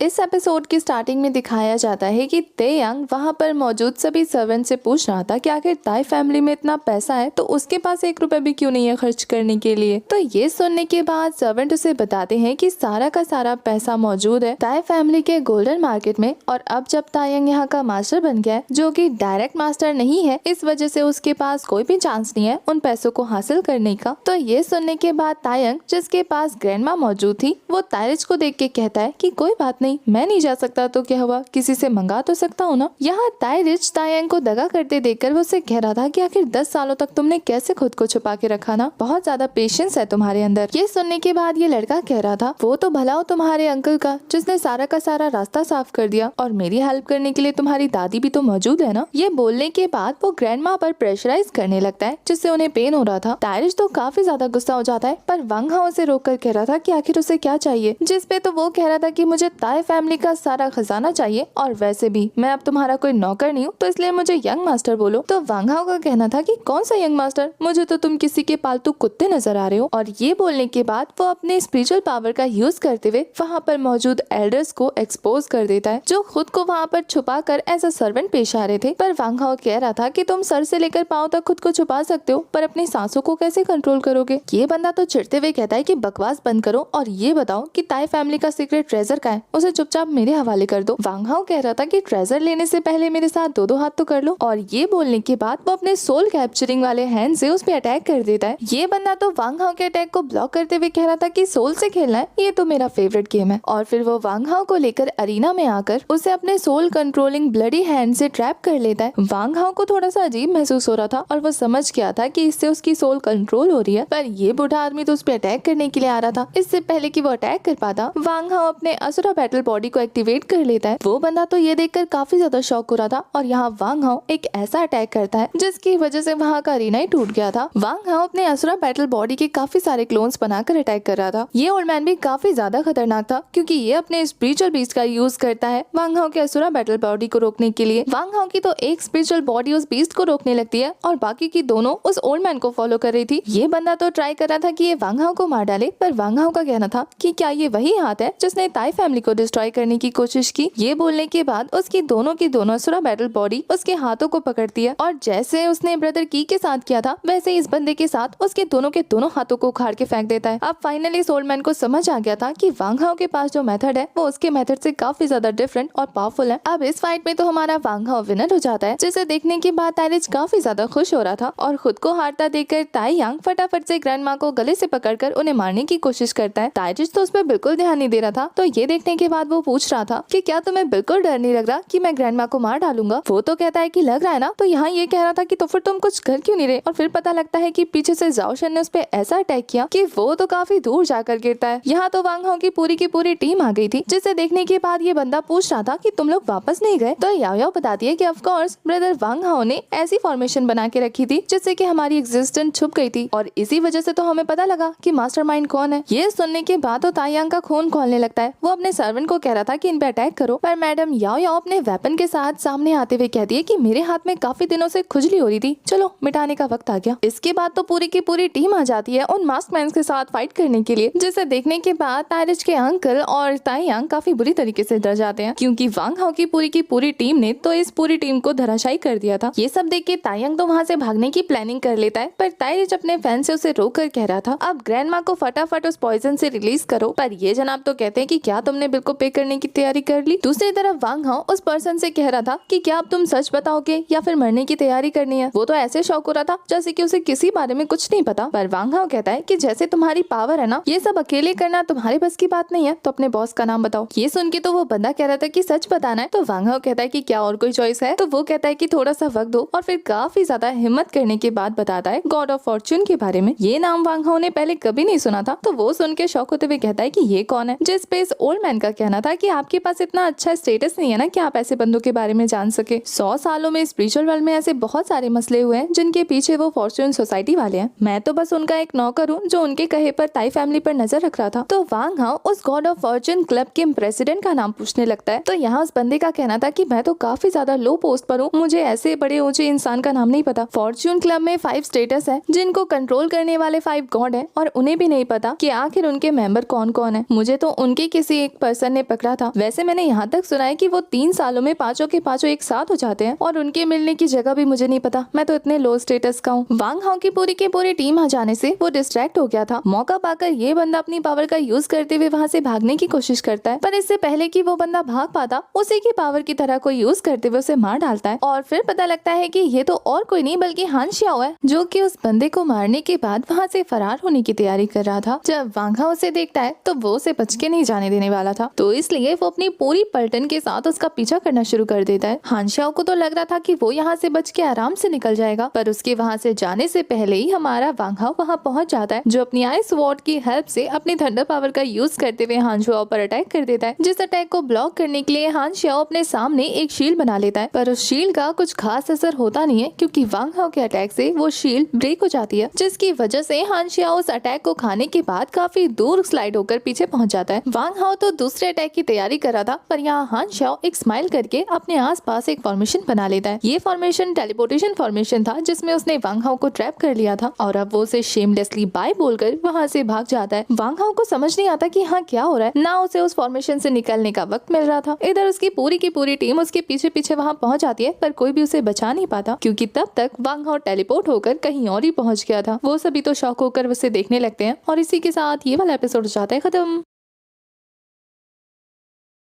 इस एपिसोड की स्टार्टिंग में दिखाया जाता है कि तेयांग वहाँ पर मौजूद सभी सर्वेंट से पूछ रहा था कि आखिर ताई फैमिली में इतना पैसा है तो उसके पास 1 रुपए भी क्यों नहीं है खर्च करने के लिए। तो ये सुनने के बाद सर्वेंट उसे बताते हैं कि सारा का सारा पैसा मौजूद है ताई फैमिली के गोल्डन मार्केट में, और अब जब तायंग यहाँ का मास्टर बन गया है, जो कि डायरेक्ट मास्टर नहीं है, इस वजह से उसके पास कोई भी चांस नहीं है उन पैसों को हासिल करने का। तो ये सुनने के बाद तायंग, जिसके पास ग्रैंडमा मौजूद थी, वो तायरिच को देख के कहता है कि कोई बात नहीं, मैं नहीं जा सकता तो क्या हुआ, किसी से मंगा तो सकता हूँ ना। यहाँ तायरिच तायंग को दगा करते देखकर वो उसे कह रहा था कि आखिर 10 सालों तक तुमने कैसे खुद को छुपा के रखा ना, बहुत ज्यादा पेशेंस है तुम्हारे अंदर। ये सुनने के बाद ये लड़का कह रहा था वो तो भला हो तुम्हारे अंकल का, जिसने सारा का सारा रास्ता साफ कर दिया, और मेरी हेल्प करने के लिए तुम्हारी दादी भी तो मौजूद है ना। ये बोलने के बाद वो ग्रैंडमा पर प्रेशराइज करने लगता है, जिससे उन्हें पेन हो रहा था। तायरिच तो काफी ज्यादा गुस्सा हो जाता है, पर वांग हाओ उसे रोक कर कह रहा था कि आखिर उसे क्या चाहिए, जिस पे तो वो कह रहा था कि मुझे ताई फैमिली का सारा खजाना चाहिए, और वैसे भी मैं अब तुम्हारा कोई नौकर नहीं हूँ, तो इसलिए मुझे यंग मास्टर बोलो। तो वांग हाओ का कहना था कि कौन सा यंग मास्टर, मुझे तो तुम किसी के पालतू कुत्ते नजर आ रहे हो। और ये बोलने के बाद वो अपने स्पिरिचुअल पावर का यूज करते हुए वहाँ पर मौजूद एल्डर्स को एक्सपोज कर देता है, जो खुद को वहाँ पर छुपा कर एज अ सर्वेंट पेश आ रहे थे। पर वांग हाओ कह रहा था कि तुम सर से लेकर पाँव तक खुद को छुपा सकते हो, पर अपनी सांसों को कैसे कंट्रोल करोगे। ये बंदा तो चिढ़ते हुए कहता है कि बकवास बंद करो और ये बताओ कि ताई फैमिली का सीक्रेट ट्रेजर का है, उसे चुपचाप मेरे हवाले कर दो। वांग हाओ कह रहा था कि ट्रेजर लेने से पहले मेरे साथ 2-2 हाथ तो कर लो। और ये बोलने के बाद वो अपने सोल कैप्चरिंग वाले हैंड से उस पे अटैक कर देता है। ये बंदा तो वांग हाओ के अटैक को ब्लॉक करते हुए कह रहा था कि सोल से खेलना है, ये तो मेरा फेवरेट गेम है। और फिर वो वांग हाओ को लेकर अरीना में आकर उसे अपने सोल कंट्रोलिंग ब्लडी हैंड से ट्रैप कर लेता है। वांग हाओ को थोड़ा सा अजीब महसूस हो रहा था और वो समझ गया था कि इससे उसकी सोल कंट्रोल हो रही है, पर ये बूढ़ा आदमी तो उस पे अटैक करने के लिए आ रहा था। इससे पहले कि वो अटैक कर पाता, वांग हाओ अपने असुरा बैटल बॉडी को एक्टिवेट कर लेता है। वो बंदा तो ये देखकर काफी ज्यादा शॉक हो रहा था, और यहाँ वांग हाओ एक ऐसा अटैक करता है जिसकी वजह से वहाँ का अरीना ही टूट गया था। वांग हाओ अपने असुरा बैटल बॉडी के काफी सारे क्लोन्स बनाकर अटैक कर रहा था। ये ओल्ड मैन भी काफी ज्यादा खतरनाक था, क्योंकि ये अपने स्पिरिचुअल बीस्ट का यूज करता है वांग हाओ के असुरा बैटल बॉडी को रोकने के लिए। वांग हाओ की तो एक स्पिरिचुअल बॉडी उस बीस्ट को रोकने लगती है, और बाकी की दोनों उस ओल्ड मैन को फॉलो कर रही थी। ये बंदा तो ट्राई कर रहा था कि ये वांग हाओ को मार डाले, पर वांग हाओ का कहना था कि क्या ये वही हाथ है जिसने ताई फैमिली को डिस्ट्रॉय करने की कोशिश की। ये बोलने के बाद उसकी दोनों की दोनों असुरा बैटल बॉडी उसके हाथों को पकड़ती है, और जैसे उसने ब्रदर की के साथ किया था, वैसे इस बंदे के साथ उसके दोनों के दोनों हाथों को उखाड़ के फेंक देता है। अब फाइनली इस ओल्ड मैन को समझ आ गया था कि वांग हाओ के पास जो मेथड है वो उसके मेथड से काफी ज्यादा डिफरेंट और पावरफुल है। अब इस फाइट में तो हमारा वांग हाओ विनर हो जाता है, जिसे देखने के बाद तायरिच काफी ज्यादा खुश हो रहा था, और खुद को हारता देखकर ताईयांग फटाफट से ग्रैंडमा को गले से पकड़कर उन्हें मारने की कोशिश करता है। तायरिच तो उस पर बिल्कुल ध्यान नहीं दे रहा था, तो ये देखने के बाद वो पूछ रहा था कि क्या तुम्हें बिल्कुल डर नहीं लग रहा कि मैं ग्रैंडमा को मार डालूंगा। वो तो कहता है कि लग रहा है ना। तो यहाँ ये कह रहा था कि तो फिर तुम कुछ कर क्यों नहीं रहे, और फिर पता लगता है कि पीछे से जाओ शन ने उस पर ऐसा अटैक किया कि वो तो काफी दूर जाकर गिरता है। यहाँ तो वांग हाओ की पूरी टीम आ गई थी, जिसे देखने के बाद ये बंदा पूछ रहा था कि तुम लोग वापस नहीं गए। तो याओ याओ बताती है कि ऑफ कोर्स ब्रदर वांग हाओ ने ऐसी फॉर्मेशन बना के रखी थी जिससे कि हमारी एग्जिस्टेंस छुप गई थी, और इसी वजह से तो हमें पता लगा कि मास्टरमाइंड कौन है। ये सुनने के बाद तो ताईयांग का खून खौलने लगता है। वो अपने सर्वेंट को कह रहा था कि इन पे अटैक करो, पर मैडम याओ याओ अपने वेपन के साथ सामने आते हुए कहती है कि मेरे हाथ में काफी दिनों से खुजली हो रही थी, चलो मिटाने का वक्त आ गया। इसके बाद तो पूरी की पूरी टीम आ जाती है उन मास्क मैन के साथ फाइट करने के लिए, जिसे देखने के बाद तायरिच के अंकल और ताईयांग काफी बुरी तरीके से डर जाते हैं, क्योंकि वांग हाओ की पूरी टीम ने तो इस पूरी टीम को धराशायी कर दिया था। ये सब देख के ताईयांग तो वहाँ से भागने की प्लानिंग कर लेता है, पर तायरिच अपने फैन से उसे रोक कर कह रहा था अब ग्रैंडमा को फटाफट उस पॉइजन से रिलीज करो। पर ये जनाब तो कहते हैं कि क्या तुमने बिल को पे करने की तैयारी कर ली। दूसरी तरफ वांग हाओ उस पर्सन से कह रहा था कि क्या अब तुम सच बताओगे या फिर मरने की तैयारी करनी है। वो तो ऐसे शौक हो रहा था जैसे कि उसे किसी बारे में कुछ नहीं पता। पर वांग हाओ कहता है कि जैसे तुम्हारी पावर है ना, ये सब अकेले करना तुम्हारे बस की बात नहीं है, तो अपने बॉस का नाम बताओ। ये सुन के तो वो बंदा कह रहा था कि सच बताना है। तो वांग हाओ कहता है कि क्या और कोई चॉइस है। तो वो कहता है कि थोड़ा सा वक्त दो, और फिर काफी ज्यादा हिम्मत करने के बाद बताता है गॉड ऑफ फॉर्च्यून के बारे में। ये नाम वांग हाओ ने पहले कभी नहीं सुना था। तो वो सुन के शौक होते हुए कहता है कि ये कौन है, जिस पे इस ओल्ड मैन का कहना था कि आपके पास इतना अच्छा स्टेटस नहीं है ना कि आप ऐसे बंदों के बारे में जान सके। 100 सालों में स्पिरिचुअल वर्ल्ड में ऐसे बहुत सारे मसले हुए हैं जिनके पीछे वो फॉर्च्यून सोसाइटी वाले हैं। मैं तो बस उनका एक नौकर हूँ जो उनके कहे पर ताई फैमिली पर नजर रख रहा था। तो वांग हाओ उस गॉड ऑफ फॉर्च्यून क्लब के प्रेसिडेंट का नाम पूछने लगता है। तो यहाँ उस बंदे का कहना था कि मैं तो काफी ज्यादा लो पोस्ट पर हूँ, मुझे ऐसे बड़े ऊंचे इंसान का नाम नहीं पता। फॉर्च्यून क्लब में 5 स्टेटस है जिनको कंट्रोल करने वाले 5 गॉड है, और उन्हें भी नहीं पता कि आखिर उनके मेंबर कौन कौन है। मुझे तो उनके किसी एक पर्सन ने पकड़ा था। वैसे मैंने यहाँ तक सुना है कि वो 3 सालों में पांचों के पांचों एक साथ हो जाते हैं और उनके मिलने की जगह भी मुझे नहीं पता। मैं तो इतने लो स्टेटस का हूँ। वांग हाओ की पूरी टीम आ जाने से वो डिस्ट्रैक्ट हो गया था। मौका पाकर ये बंदा अपनी पावर का यूज करते हुए वहाँ से भागने की कोशिश करता है, पर इससे पहले कि वो बंदा भाग पाता उसी की पावर की तरह कोई यूज करते हुए उसे मार डालता है। और फिर पता लगता है कि ये तो और कोई नहीं बल्कि हान शियाओ है, जो कि उस बंदे को मारने के बाद वहाँ से फरार होने की तैयारी कर रहा था। जब वांग हाओ उसे देखता है तो वो उसे बच के नहीं जाने देने वाला था, तो इसलिए वो अपनी पूरी पलटन के साथ उसका पीछा करना शुरू कर देता है। हान शियाओ को तो लग रहा था कि वो यहाँ से बच के आराम से निकल जाएगा, पर उसके वहाँ से जाने से पहले ही हमारा वांग हाओ वहाँ पहुँच जाता है, जो अपनी आइस वॉर्ड की हेल्प से अपनी थंडर पावर का यूज करते हुए हान शियाओ पर अटैक कर देता है। जिस अटैक को ब्लॉक करने के लिए हान शियाओ अपने सामने एक शील्ड बना लेता है, पर उस शील्ड का कुछ खास असर होता नहीं है क्योंकि वांग हाओ के अटैक से वो शील्ड ब्रेक हो जाती है, जिसकी वजह से हान शियाओ उस अटैक को खाने के बाद काफी दूर स्लाइड होकर पीछे पहुंच जाता है। वांग हाओ तो दूसरे अटैक की तैयारी कर रहा था, पर यहाँ हान शियाओ एक स्माइल करके अपने आसपास एक फॉर्मेशन बना लेता है। ये फॉर्मेशन टेलीपोर्टेशन फॉर्मेशन था, जिसमें उसने वांग हाओ को ट्रैप कर लिया था और अब वो उसे शेमलेसली बाय बोलकर वहाँ से भाग जाता है। वांग हाओ को समझ नहीं आता कि हाँ क्या हो रहा है, ना उसे उस फॉर्मेशन से निकलने का वक्त मिल रहा था। इधर उसकी पूरी की पूरी टीम उसके पीछे पीछे वहाँ पहुँच जाती है, पर कोई भी उसे बचा नहीं पाता क्योंकि तब तक वांग हाओ टेलीपोर्ट होकर कहीं और ही पहुँच गया था। वो सभी तो शॉक होकर उसे देखने लगते हैं और इसी के साथ ये वाला एपिसोड हो जाता है खत्म।